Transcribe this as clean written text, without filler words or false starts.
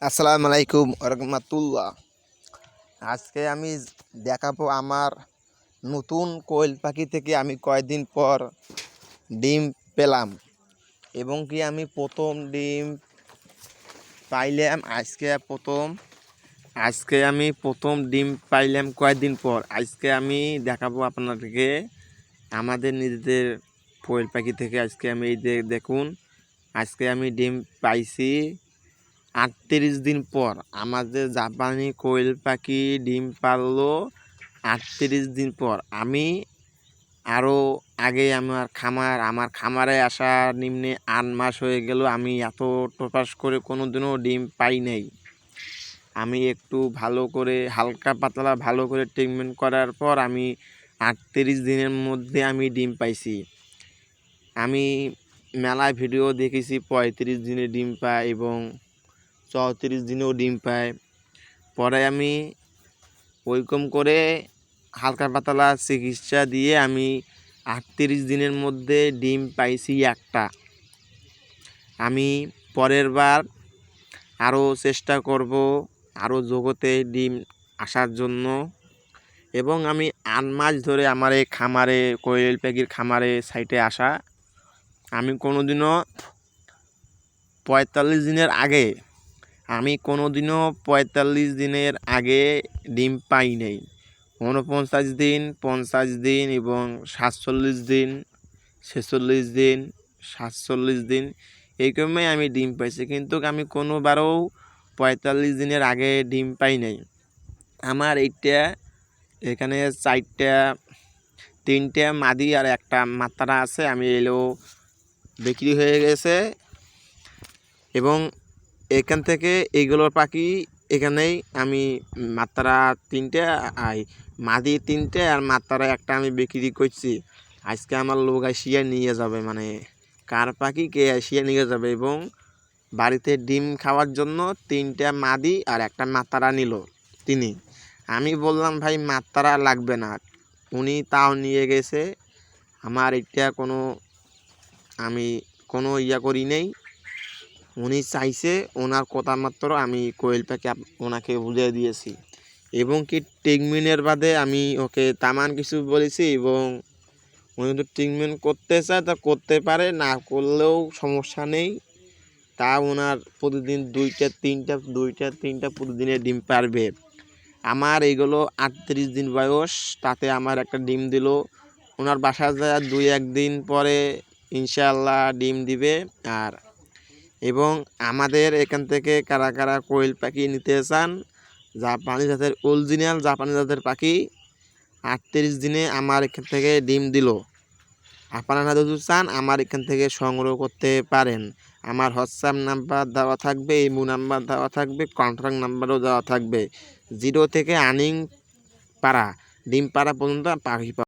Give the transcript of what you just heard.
আসসালামু আলাইকুম রহমতুল্লাহ। আজকে আমি দেখাবো আমার নতুন কোয়েল পাখি থেকে আমি কয়েকদিন পর ডিম পেলাম এবং কি আমি প্রথম ডিম পাইলাম প্রথম ডিম পাইলাম কয়েকদিন পর। আজকে আমি দেখাবো আপনাদেরকে আমাদের নিজেদের কোয়েল পাখি থেকে। আজকে আমি এই দেখুন, আজকে আমি ডিম পাইছি 38 দিন পর। আমাদের জাপানি কোয়েল পাখি ডিম পারলো 38 দিন পর। আমি আরও আগে আমার খামারে আসা নিম্নে 8 মাস হয়ে গেল। আমি এত টোপাস করে কোনো দিনও ডিম পাই নাই। আমি একটু ভালো করে হালকা পাতলা ভালো করে ট্রিটমেন্ট করার পর আমি 38 দিনের মধ্যে আমি ডিম পাইছি। আমি মেলায় ভিডিও দেখেছি 35 দিনে ডিম পায় এবং 34 দিনেও ডিম পায়। পরে আমি ওইরকম করে হালকা পাতলা চিকিৎসা দিয়ে আমি 38 দিনের মধ্যে ডিম পাইছি একটা। আমি পরের বার আরও চেষ্টা করব আরও জগতে ডিম আসার জন্য। এবং আমি 8 মাস ধরে আমার এই খামারে কোয়েল পাখির খামারে সাইটে আসা। আমি কোনোদিনও 45 দিনের আগে 45 দিনের আগে ডিম পাই নাই। 49 দিন, 50 দিন এবং 47 দিন, 46 দিন, 47 দিন এইরকমই আমি ডিম পাইছি, কিন্তু আমি কোনোবারও 45 দিনের আগে ডিম পাই নাই। আমার এখানে 3টে মাদি আর একটা মাত্রা আছে। আমি বিক্রি হয়ে গেছে এবং এখান থেকে এইগুলোর পাখি এখানেই আমি মাত্রা 3টে, মাদি 3টে আর মাত্রা একটা আমি বিক্রি করছি। আজকে আমার লোক আসিয়া নিয়ে যাবে, মানে কার পাখি কে আসিয়া নিয়ে যাবে। এবং বাড়িতে ডিম খাওয়ার জন্য 3টে মাদি আর একটা মাত্রা নিল তিনি। আমি বললাম ভাই মাত্রা লাগবে না, উনি তাও নিয়ে গেছে। আমার এটা আমি কোনো করি নেই। উনি চাইছে, ওনার কথা মাত্র আমি কোয়েল পাখি ওনাকে বুঝিয়ে দিয়েছি। এবং কি ট্রিটমেন্টের বাদে আমি ওকে তামান কিছু বলেছি এবং উনি তো ট্রিটমেন্ট করতে চায় তা করতে পারে, না করলেও সমস্যা নেই। তা ওনার প্রতিদিন 2টা 3টা প্রতিদিনের ডিম পারবে। আমার এইগুলো 38 দিন বয়স, তাতে আমার একটা ডিম দিল। ওনার বাসায় যায় 2-1 দিন পরে ইনশাআল্লাহ ডিম দিবে। আর এবং আমাদের এখান থেকে কারা কারা কোয়েল পাখি নিতে চান, জাপানি জাতের অরিজিনাল জাপানি জাতের পাখি 38 দিনে আমার এখান থেকে ডিম দিল, আপনারা যদি চান আমার এখান থেকে সংগ্রহ করতে পারেন। আমার হোয়াটসঅ্যাপ নাম্বার দেওয়া থাকবে, ইমো নাম্বার দেওয়া থাকবে, কন্ট্রাক্ট নাম্বারও দেওয়া থাকবে। 0 থেকে আর্নিং পাড়া ডিম পাড়া পর্যন্ত পাখি